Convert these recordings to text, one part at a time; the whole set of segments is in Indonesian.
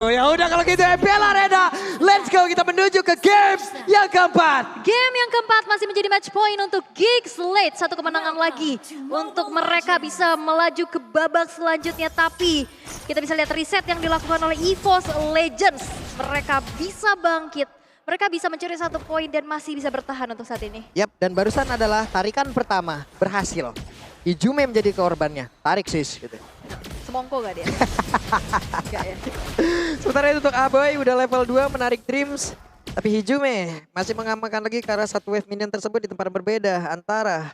Oh ya udah kalau gitu FPL Arena, let's go kita menuju ke games yang keempat. Game yang keempat masih menjadi match point untuk Geeks Late. Satu kemenangan lagi untuk mereka bisa melaju ke babak selanjutnya. Tapi kita bisa lihat reset yang dilakukan oleh EVOS Legends. Mereka bisa bangkit, mereka bisa mencuri 1 poin dan masih bisa bertahan untuk saat ini. Yap, dan barusan adalah tarikan pertama berhasil. Ijume menjadi korbannya, tarik sis gitu. Semongko gak dia? Gak ya? Sementara itu untuk Aboy udah level 2 menarik Dreams. Tapi Hijume masih mengamankan lagi karena satu wave minion tersebut di tempat berbeda antara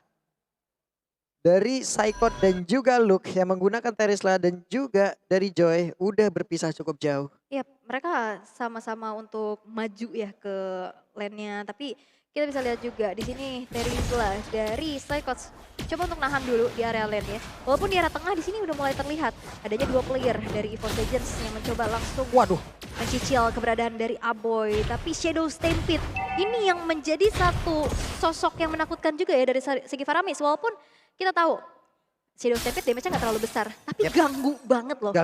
dari Psychot dan juga Luke yang menggunakan Terisla dan juga dari Joy udah berpisah cukup jauh. Iya, mereka sama-sama untuk maju ya ke lane-nya. Tapi kita bisa lihat juga di sini Terisla dari Psychots coba untuk nahan dulu di area lane ya. Walaupun di area tengah di sini udah mulai terlihat adanya 2 player dari EVOS Legends yang mencoba langsung mencicil keberadaan dari Aboy. Tapi Shadow Stampede ini yang menjadi satu sosok yang menakutkan juga ya dari segi Faramis. Walaupun kita tahu Shadow Stampede damage-nya nggak terlalu besar, tapi ganggu banget loh.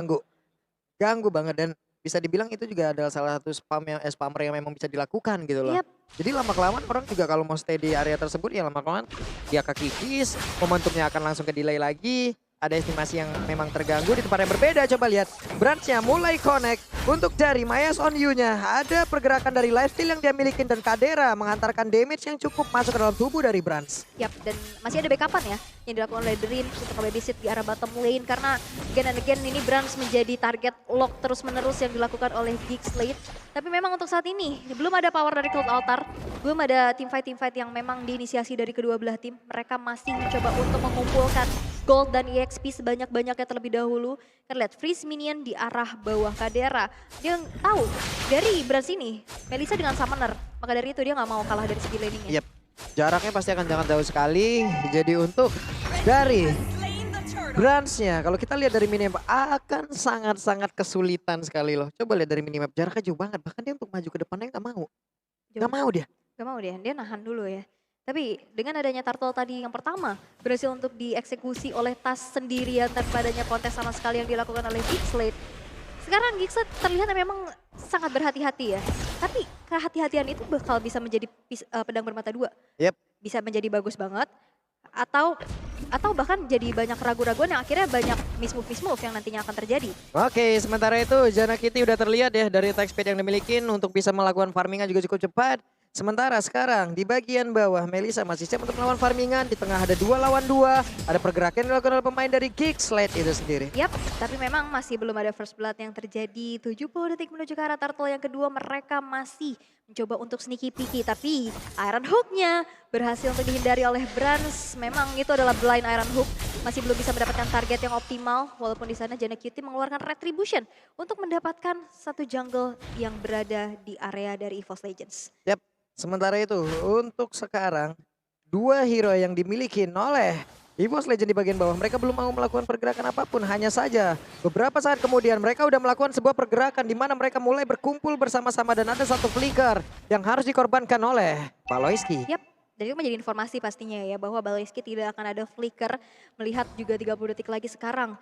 Ganggu banget dan bisa dibilang itu juga adalah salah satu spammer yang memang bisa dilakukan gitu loh. Yep. Jadi lama-kelamaan orang juga kalau mau stay di area tersebut ya lama-kelamaan dia kekikis, momentumnya akan langsung ke delay lagi. Ada estimasi yang memang terganggu di tempat yang berbeda. Coba lihat, branch-nya mulai connect. Untuk dari Mayas on You-nya, ada pergerakan dari lifesteal yang dia miliki dan Kadera menghantarkan damage yang cukup masuk ke dalam tubuh dari Branch. Yap, dan masih ada backupan ya yang dilakukan oleh Dream untuk babysit di arah bottom lane. Karena again and again ini Branch menjadi target lock terus-menerus yang dilakukan oleh Geeks Late. Tapi memang untuk saat ini belum ada power dari Cloud Altar. Belum ada team fight yang memang diinisiasi dari kedua belah tim. Mereka masih mencoba untuk mengumpulkan gold dan EXP sebanyak-banyaknya terlebih dahulu. Kita lihat freeze minion di arah bawah Kadera. Dia tahu dari Branch ini Melissa dengan summoner. Maka dari itu dia nggak mau kalah dari segi laningnya. Yep. Jaraknya pasti akan sangat jauh sekali. Jadi untuk dari Branch-nya, kalau kita lihat dari minimap akan sangat-sangat kesulitan sekali loh. Coba lihat dari minimap, jaraknya jauh banget. Bahkan dia untuk maju ke depannya nggak mau. Nggak mau dia. Gak mau dia nahan dulu ya. Tapi dengan adanya turtle tadi yang pertama berhasil untuk dieksekusi oleh Tas sendirian tanpa adanya kontes sama sekali yang dilakukan oleh Geeks Late. Sekarang Geeks Late terlihat memang sangat berhati-hati ya. Tapi kehati-hatian itu bakal bisa menjadi pedang bermata dua. Yep. Bisa menjadi bagus banget atau bahkan jadi banyak ragu-raguan yang akhirnya banyak miss-move yang nantinya akan terjadi. Oke, sementara itu Jana Kitty udah terlihat ya dari attack speed yang dimiliki untuk bisa melakukan farmingan juga cukup cepat. Sementara sekarang di bagian bawah Melissa masih siap untuk melawan farmingan. Di tengah ada 2 lawan 2. Ada pergerakan yang dilakukan oleh pemain dari Geeks Late itu sendiri. Yap, tapi memang masih belum ada first blood yang terjadi. 70 detik menuju ke arah turtle yang kedua. Mereka masih mencoba untuk sneaky peeky. Tapi Iron Hook-nya berhasil untuk dihindari oleh Branch. Memang itu adalah blind Iron Hook. Masih belum bisa mendapatkan target yang optimal. Walaupun di sana Jana Cutie mengeluarkan Retribution untuk mendapatkan satu jungle yang berada di area dari EVOS Legends. Yap. Sementara itu untuk sekarang 2 hero yang dimiliki oleh EVOS Legend di bagian bawah. Mereka belum mau melakukan pergerakan apapun. Hanya saja beberapa saat kemudian mereka udah melakukan sebuah pergerakan di mana mereka mulai berkumpul bersama-sama. Dan ada satu flicker yang harus dikorbankan oleh Baloyski. Yap. Dan itu menjadi informasi pastinya ya bahwa Baloyski tidak akan ada flicker. Melihat juga 30 detik lagi sekarang.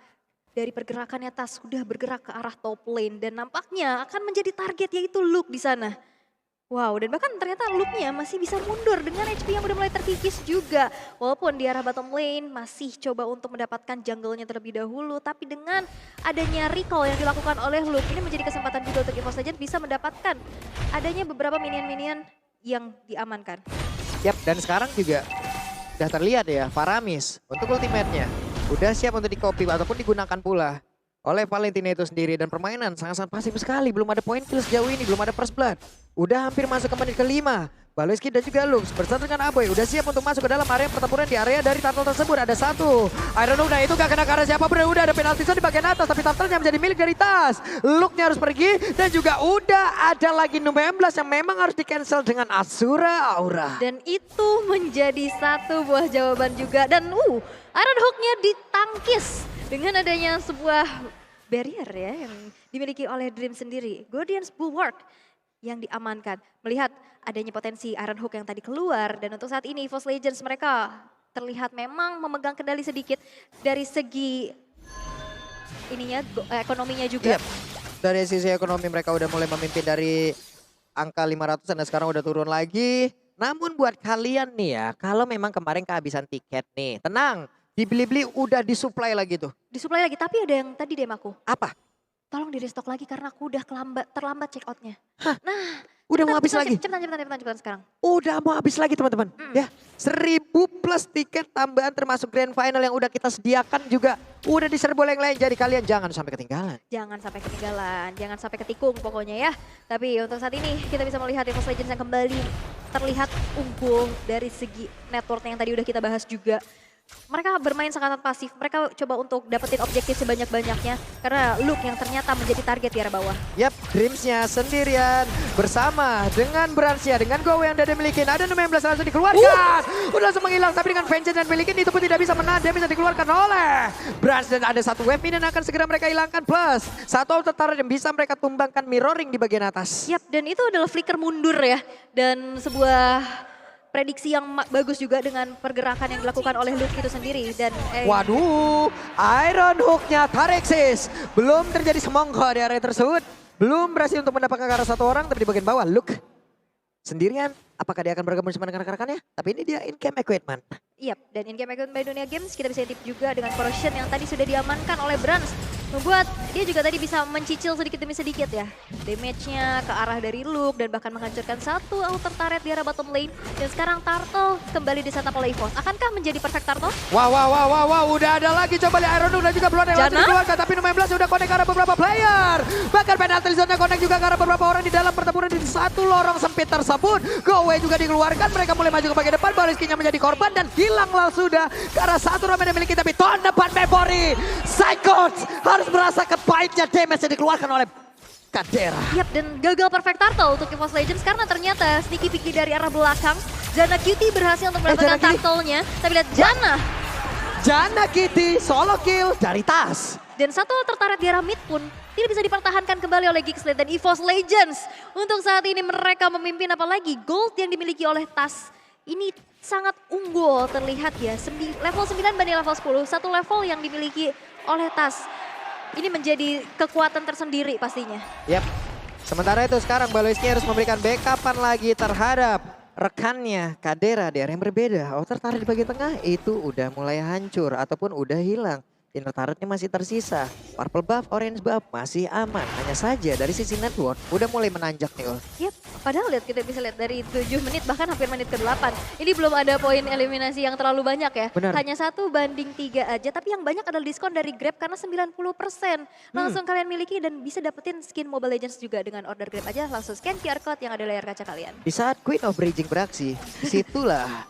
Dari pergerakannya Tas sudah bergerak ke arah top lane. Dan nampaknya akan menjadi target yaitu Luke di sana. Wow, dan bahkan ternyata Luke-nya masih bisa mundur dengan HP yang udah mulai terkikis juga. Walaupun di arah bottom lane masih coba untuk mendapatkan jungle-nya terlebih dahulu. Tapi dengan adanya recall yang dilakukan oleh Luke, ini menjadi kesempatan juga untuk EVOS Legends bisa mendapatkan adanya beberapa minion-minion yang diamankan. Yap, dan sekarang juga udah terlihat ya Faramis untuk ultimate-nya. Udah siap untuk di-copy ataupun digunakan pula oleh Valentina itu sendiri. Dan permainan sangat-sangat pasif sekali. Belum ada point kill sejauh ini, belum ada first blood. Udah hampir masuk ke menit ke-5. Baloyski dan juga Lux bersatu dengan Aboy udah siap untuk masuk ke dalam area pertempuran di area dari turtle tersebut. Ada satu Iron Hook, nah itu gak kena ke arah siapa, udah ada penalti zone di bagian atas. Tapi turtle-nya menjadi milik dari Tas. Luke-nya harus pergi dan juga udah ada lagi number 11 yang memang harus di-cancel dengan Asura Aura. Dan itu menjadi satu buah jawaban juga. Dan Iron Hook-nya ditangkis dengan adanya sebuah barrier ya yang dimiliki oleh Dream sendiri. Guardians Bulwark yang diamankan. Melihat adanya potensi Iron Hook yang tadi keluar. Dan untuk saat ini EVOS Legends mereka terlihat memang memegang kendali sedikit dari segi ininya ekonominya juga. Yep. dari sisi ekonomi mereka udah mulai memimpin dari angka 500 dan sekarang udah turun lagi. Namun buat kalian nih ya, kalau memang kemarin kehabisan tiket nih, tenang. Di Blibli udah disuplai lagi tuh. Disuplai lagi, tapi ada yang tadi DM aku. Apa? Tolong di restock lagi karena aku udah terlambat check outnya. Hah? Nah, Udah mau habis lagi? cepetan sekarang. Udah mau habis lagi teman-teman. Ya, 1000 plus tiket tambahan termasuk grand final yang udah kita sediakan juga. Udah diserbu oleh yang lain, jadi kalian jangan sampai ketinggalan. Jangan sampai ketinggalan, jangan sampai ketikung pokoknya ya. Tapi untuk saat ini kita bisa melihat EVOS Legends yang kembali terlihat unggul dari segi network yang tadi udah kita bahas juga. Mereka bermain sangat pasif, mereka coba untuk dapetin objektif sebanyak-banyaknya karena Luke yang ternyata menjadi target di arah bawah. Yap, Dreams-nya sendirian bersama dengan Bransnya, dengan Go yang udah dimiliki. Ada 16 langsung dikeluarkan. Udah langsung menghilang, tapi dengan Vengeance dan milikin itu pun tidak bisa menahan. Dia bisa dikeluarkan oleh Brans dan ada satu wave minion akan segera mereka hilangkan. Plus, satu auto yang bisa mereka tumbangkan mirroring di bagian atas. Yap, dan itu adalah flicker mundur ya. Dan sebuah prediksi yang bagus juga dengan pergerakan yang dilakukan oleh Luke itu sendiri. Dan waduh, Iron Hook-nya Tarexis. Belum terjadi semongko di area tersebut. Belum berhasil untuk mendapatkan ke arah satu orang, tapi di bagian bawah Luke sendirian. Apakah dia akan bergabung bersama dengan rekan-rekannya? Tapi ini dia in-game equipment. Yap, dan in-game equipment by Dunia Games kita bisa tip juga dengan corrosion yang tadi sudah diamankan oleh Brans. Membuat dia juga tadi bisa mencicil sedikit demi sedikit ya. Damage-nya ke arah dari Luke dan bahkan menghancurkan satu outer turret di arah bottom lane. Dan sekarang Turtle kembali disantap oleh EVOS. Akankah menjadi perfect Turtle? Wow, udah ada lagi coba lihat Iron Hook dan juga Blood yang langsung dikeluarkan. Tapi 16 udah connect ke arah beberapa player. Bahkan penalty zone-nya connect juga ke arah beberapa orang di dalam pertempuran di satu lorong sempit tersebut. Go away juga dikeluarkan, mereka mulai maju ke bagian depan. Baliskinya menjadi korban dan hilang langsung sudah ke arah satu orang yang dimiliki. Tapi tahun depan Memory Psychos harus merasakan pahitnya damage yang dikeluarkan oleh Kadera. Yap, dan gagal perfect Turtle untuk EVOS Legends karena ternyata sneaky picky dari arah belakang. Jana Cutie berhasil untuk mendapatkan Turtle-nya. Tapi lihat Jana Kitty solo kill dari tas. Dan satu tertarik di arah mid pun tidak bisa dipertahankan kembali oleh Geekslate dan EVOS Legends. Untuk saat ini mereka memimpin, apalagi gold yang dimiliki oleh tas. Ini sangat unggul terlihat ya, level 9 banding level 10, satu level yang dimiliki oleh tas. Ini menjadi kekuatan tersendiri pastinya. Yap, sementara itu sekarang Baloiski harus memberikan backupan lagi terhadap rekannya Kadera di area yang berbeda. Outer turret di bagian tengah itu udah mulai hancur ataupun udah hilang. Inner turretnya masih tersisa. Purple buff, orange buff masih aman. Hanya saja dari sisi network udah mulai menanjak nih Ul. Yap, padahal kita bisa lihat dari 7 menit bahkan hampir menit ke-8. Ini belum ada poin eliminasi yang terlalu banyak ya. Benar. Hanya 1 banding 3 aja, tapi yang banyak adalah diskon dari Grab karena 90%. Langsung kalian miliki dan bisa dapetin skin Mobile Legends juga dengan order Grab aja. Langsung scan QR Code yang ada di layar kaca kalian. Di saat Queen of Bridging beraksi, situlah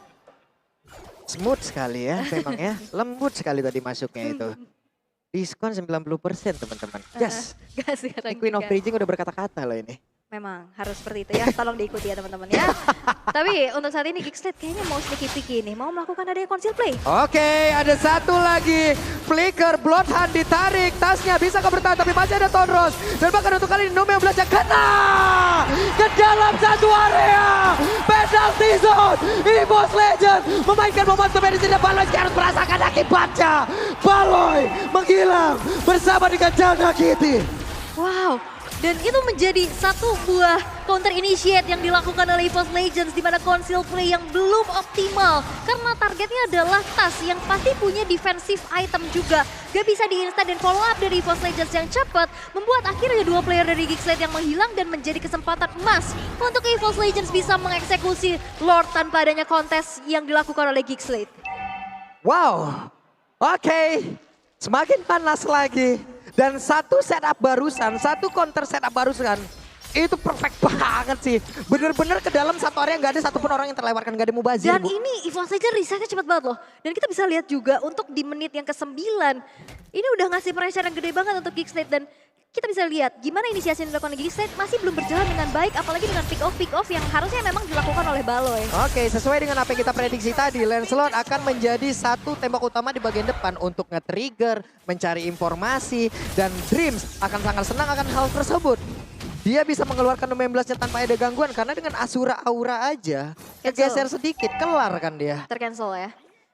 smooth sekali ya memang ya. Lembut sekali tadi masuknya itu. Diskon 90% teman-teman. Yes. Sekarang Queen of Bridging udah berkata-kata loh ini. Memang harus seperti itu ya, tolong diikuti ya teman-teman ya. Tapi untuk saat ini Geekslate kayaknya mau sneaky-sneaky nih, mau melakukan ada yang conceal play. Oke, ada satu lagi. Flicker, Bloodhound ditarik, tasnya bisa bertahan tapi masih ada Tonros. Dan bahkan untuk kali ini Numeo yang kena ke dalam satu area. Penalty zone, EVOS Legends memainkan momentum di sini. Baloy harus merasakan akibatnya. Baloy menghilang bersama dengan Jana Kitty. Wow. Dan itu menjadi satu buah counter initiate yang dilakukan oleh EVOS Legends di mana conceal play yang belum optimal. Karena targetnya adalah tas yang pasti punya defensive item juga. Gak bisa di-instant dan follow up dari EVOS Legends yang cepat. Membuat akhirnya 2 player dari Geekslate yang menghilang dan menjadi kesempatan emas. Untuk EVOS Legends bisa mengeksekusi Lord tanpa adanya kontes yang dilakukan oleh Geekslate. Wow, oke. Semakin panas lagi. Dan satu setup barusan, satu counter setup barusan, itu perfect banget sih. Bener-bener ke dalam satu area nggak ada satupun orang yang terlewatkan, nggak ada mubazir. Dan ini EVOS Legends resetnya cepat banget loh. Dan kita bisa lihat juga untuk di menit yang ke-9, ini udah ngasih pressure yang gede banget untuk Geekslate. Dan kita bisa lihat gimana inisiasi yang dilakukan Geekslate masih belum berjalan dengan baik, apalagi dengan pick off yang harusnya memang dilakukan oleh Baloy. Oke, sesuai dengan apa yang kita prediksi tadi, Lancelot akan menjadi satu tembak utama di bagian depan untuk nge-trigger, mencari informasi, dan Dreams akan sangat senang akan hal tersebut. Dia bisa mengeluarkan 16-nya tanpa ada gangguan karena dengan Asura Aura aja, kegeser sedikit, kelar kan dia. Tercancel ya.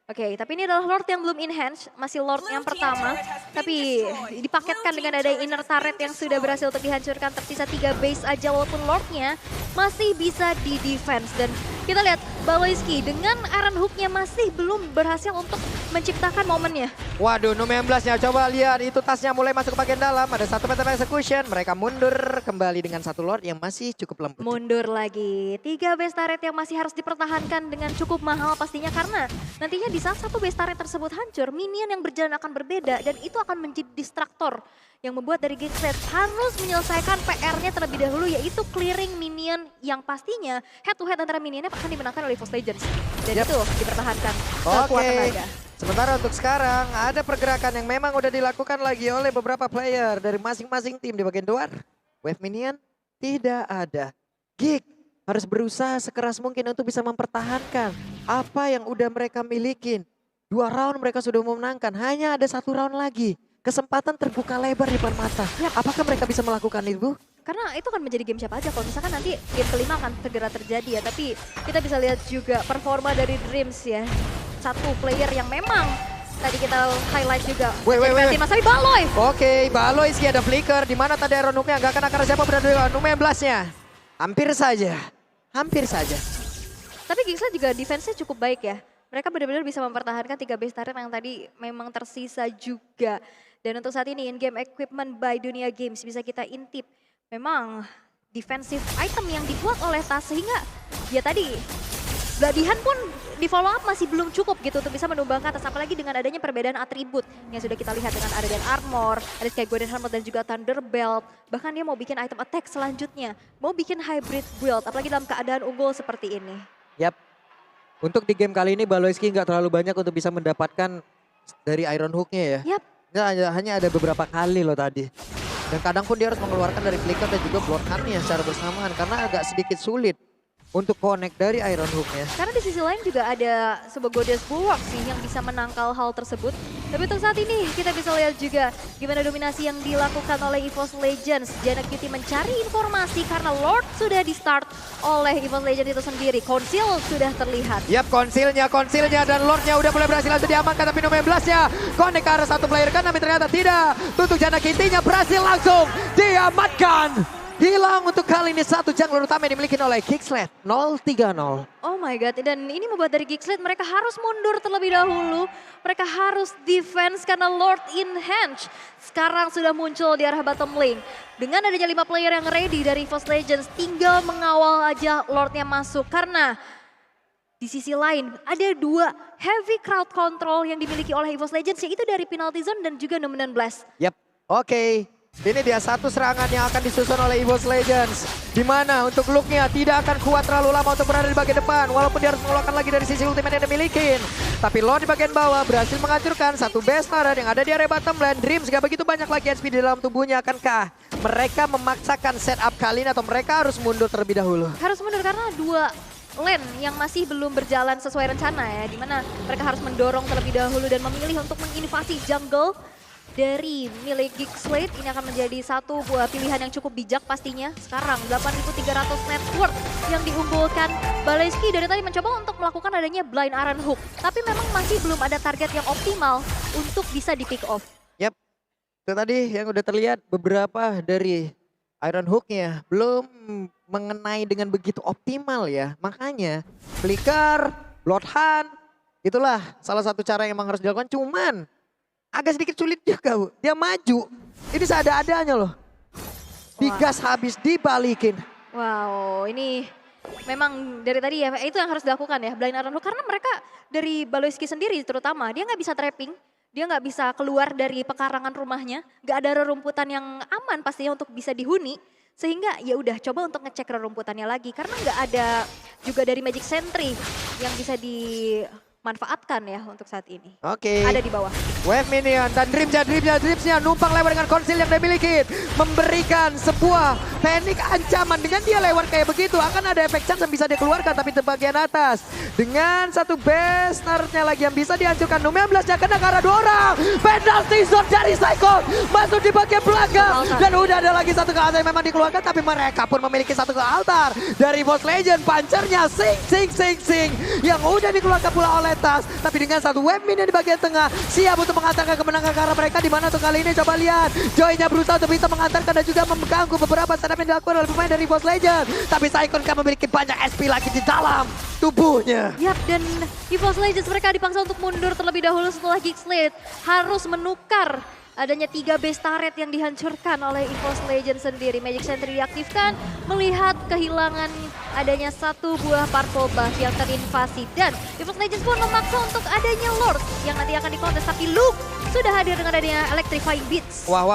Oke, tapi ini adalah Lord yang belum enhance, masih Lord yang pertama. Tapi dipaketkan dengan ada inner turret yang sudah berhasil untuk dihancurkan. Tersisa 3 base aja walaupun Lordnya masih bisa di defense. Dan kita lihat Baloyski dengan Iron Hook-nya masih belum berhasil untuk menciptakan momennya. Waduh, Nu-19-nya coba lihat itu tasnya mulai masuk ke bagian dalam. Ada 1 meter execution, mereka mundur kembali dengan 1 Lord yang masih cukup lembut. Mundur lagi, 3 base turret yang masih harus dipertahankan dengan cukup mahal pastinya. Karena nantinya di saat 1 base turret tersebut hancur, minion yang berjalan akan berbeda. Dan itu akan menjadi distraktor yang membuat dari Gixlet harus menyelesaikan PR-nya terlebih dahulu, yaitu clearing minion yang pastinya head to head antara minionnya akan dimenangkan oleh EVOS Legends. Dan itu dipertahankan sekuat tenaga. Sementara untuk sekarang ada pergerakan yang memang udah dilakukan lagi oleh beberapa player dari masing-masing tim di bagian luar. Wave minion tidak ada. Gig harus berusaha sekeras mungkin untuk bisa mempertahankan apa yang udah mereka milikin. 2 round mereka sudah memenangkan, hanya ada 1 round lagi. Kesempatan terbuka lebar di depan mata. Apakah mereka bisa melakukan itu? Karena itu kan menjadi game siapa aja, kalau misalkan nanti game kelima akan segera terjadi ya. Tapi kita bisa lihat juga performa dari Dreams ya. 1 player yang memang tadi kita highlight juga. Wait. Mas Abi Baloy. Oke, Baloy sih ada flicker. Di mana tadi Iron Hook-nya nggak kena karena siapa berada dengan Nu-19-nya. Hampir saja. Tapi Gixlet juga defense-nya cukup baik ya. Mereka benar-benar bisa mempertahankan 3 base turret yang tadi memang tersisa juga. Dan untuk saat ini in-game equipment by Dunia Games bisa kita intip. Memang defensive item yang dibuat oleh Tas sehingga ya tadi Bladihan pun di follow up masih belum cukup gitu untuk bisa menumbangkan Tas. Apalagi dengan adanya perbedaan atribut yang sudah kita lihat dengan Radiant Armor, ada Sky Golden Helmet dan juga Thunderbelt. Bahkan dia mau bikin item attack selanjutnya, mau bikin hybrid build apalagi dalam keadaan unggul seperti ini. Yap. Untuk di game kali ini Baloyski nggak terlalu banyak untuk bisa mendapatkan dari Iron Hook-nya ya. Yap. Hanya ada beberapa kali loh tadi. Dan kadang pun dia harus mengeluarkan dari flicker dan juga block-nya secara bersamaan karena agak sedikit sulit untuk connect dari Iron Hook-nya. Karena di sisi lain juga ada sebuah Goddess Bulwark sih yang bisa menangkal hal tersebut. Tapi untuk saat ini kita bisa lihat juga gimana dominasi yang dilakukan oleh EVOS Legends. Jana Cutie mencari informasi karena Lord sudah di start oleh EVOS Legends itu sendiri. Konsil sudah terlihat. Yap, konsilnya dan Lordnya udah mulai berhasil langsung diamankan. Tapi Nu-19-nya connect ke arah 1 player kan tapi ternyata tidak. Untuk Jana Cutie-nya berhasil langsung diamankan. Hilang untuk kali ini 1 jungler utama yang dimiliki oleh Gixlet 0-3-0. Oh my god, dan ini membuat dari Gixlet mereka harus mundur terlebih dahulu. Mereka harus defense karena Lord in hand. Sekarang sudah muncul di arah bottom lane. Dengan adanya 5 player yang ready dari EVOS Legends, tinggal mengawal aja Lordnya masuk. Karena di sisi lain ada 2 heavy crowd control yang dimiliki oleh EVOS Legends, yaitu dari Penalty Zone dan juga Numenor Blast. Yap, oke. Ini dia 1 serangan yang akan disusun oleh EVOS Legends. Di mana untuk look-nya tidak akan kuat terlalu lama untuk berada di bagian depan. Walaupun dia harus mengeluarkan lagi dari sisi ultimate yang dimiliki. Tapi Lord di bagian bawah berhasil menghancurkan 1 base turret yang ada di area bottom lane. Dreams gak begitu banyak lagi HP di dalam tubuhnya. Akankah mereka memaksakan setup kali ini atau mereka harus mundur terlebih dahulu? Harus mundur karena 2 lane yang masih belum berjalan sesuai rencana ya. Dimana mereka harus mendorong terlebih dahulu dan memilih untuk menginvasi jungle dari milik Gixlet. Ini akan menjadi 1 buah pilihan yang cukup bijak pastinya. Sekarang 8.300 net worth yang diunggulkan Baloyski dari tadi mencoba untuk melakukan adanya blind Iron Hook. Tapi memang masih belum ada target yang optimal untuk bisa di pick off. Yap, itu tadi yang udah terlihat beberapa dari Iron Hook-nya belum mengenai dengan begitu optimal ya. Makanya flicker, Bloodhunt, itulah salah satu cara yang memang harus dilakukan. Cuman agak sedikit sulit juga Bu. Dia maju, ini seada-adanya loh. Digas habis, dibalikin. Wow, ini memang dari tadi ya itu yang harus dilakukan ya, blind Iron Hook. Karena mereka dari Baloyski sendiri terutama, dia nggak bisa trapping. Dia nggak bisa keluar dari pekarangan rumahnya. Nggak ada rerumputan yang aman pastinya untuk bisa dihuni. Sehingga ya udah coba untuk ngecek rerumputannya lagi. Karena nggak ada juga dari Magic Sentry yang bisa dimanfaatkan ya untuk saat ini. Oke. Ada di bawah. Wave minion dan Dreamsnya numpang lewat dengan konsil yang dimiliki. Memberikan sebuah teknik ancaman. Dengan dia lewat kayak begitu akan ada efek chance yang bisa dia keluarkan, tapi di bagian atas. Dengan satu Besnarnya lagi yang bisa dihancurkan. Numnya 16 kena ke arah 2 orang. Penalty zone dari Saikon masuk di bagian belakang. Dan udah ada lagi satu ke altar yang memang dikeluarkan, tapi mereka pun memiliki satu ke altar. Dari Boss Legend, pancernya sing yang udah dikeluarkan pula oleh Tas. Tapi dengan satu wave minion di bagian tengah, siap untuk mengantarkan kemenangan ke arah mereka. Di mana tuh kali ini coba lihat. Joy-nya berusaha untuk bisa mengantarkan dan juga mengganggu beberapa setup yang dilakukan oleh pemain dari Boss Legend. Tapi Saikon kan memiliki banyak SP lagi di dalam tubuhnya. Yap, dan EVOS Legends mereka dipaksa untuk mundur terlebih dahulu setelah Geekslate harus menukar adanya 3 base turret yang dihancurkan oleh EVOS Legends sendiri. Magic Sentry diaktifkan melihat kehilangan adanya satu buah purple buff yang terinvasi. Dan EVOS Legends pun memaksa untuk adanya Lord yang nanti akan dikontes. Tapi Luke sudah hadir dengan adanya Electrifying Beats. Wah,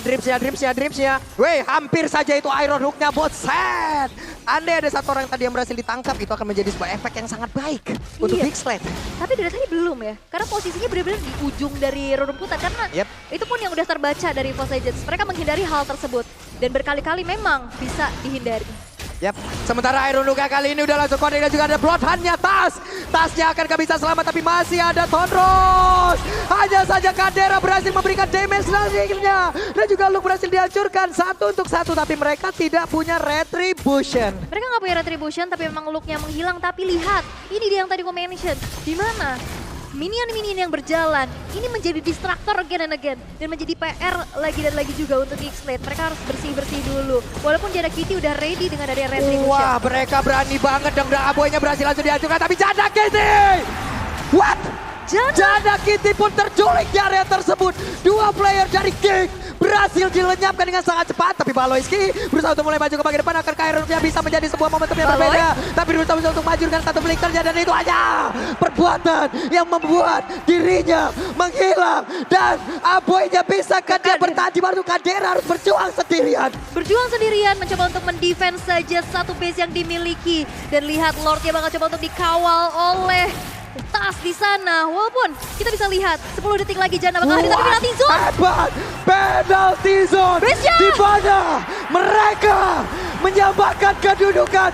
dripsnya. Weh, hampir saja itu Iron Hook-nya bot set. Andai ada satu orang tadi yang berhasil ditangkap, itu akan menjadi sebuah efek yang sangat baik untuk Iya. Geekslate. Tapi dari tadi belum ya, karena posisinya benar-benar di ujung dari rerumputan. Karena itu pun yang udah terbaca dari EVOS Legends. Mereka menghindari hal tersebut. Dan berkali-kali memang bisa dihindari. Yap, sementara Iron Luka kali ini udah langsung connect dan juga ada Bloodhound-nya Tas. Tasnya akan gak bisa selamat tapi masih ada Tonros. Hanya saja Kadera berhasil memberikan damage selanjutnya. Dan juga Luke berhasil dihancurkan 1 untuk 1 tapi mereka tidak punya Retribution. Mereka nggak punya Retribution tapi memang look-nya menghilang. Tapi lihat, ini dia yang tadi gue mention. Di mana minion-minion yang berjalan ini menjadi distraktor again and again. Dan menjadi PR lagi dan lagi juga untuk Geekslate. Mereka harus bersih-bersih dulu. Walaupun Jada Kitty udah ready dengan adanya Retribution. Wah, mereka berani banget dan Aboynya berhasil langsung dihancurkan. Tapi Jada Kitty! What? Jada Kitty pun terculik di area tersebut. 2 player dari Geek berhasil dilenyapkan dengan sangat cepat. Tapi Baloyski berusaha untuk mulai maju ke bagian depan. Akankah Iron-nya bisa menjadi sebuah momentum yang berbeda. Tapi berusaha untuk maju dengan satu flickernya. Dan itu hanya perbuatan yang membuat dirinya menghilang. Dan Aboynya bisa Kadera bertahan di mana Kadera harus berjuang sendirian. Berjuang sendirian mencoba untuk mendefense saja satu base yang dimiliki. Dan lihat Lordnya bakal coba untuk dikawal oleh Tas di sana. Walaupun kita bisa lihat 10 detik lagi Jana bakal hadir tapi penalty zone. Hebat penalty zone. Base-nya. Di mana mereka menyamakan kedudukan.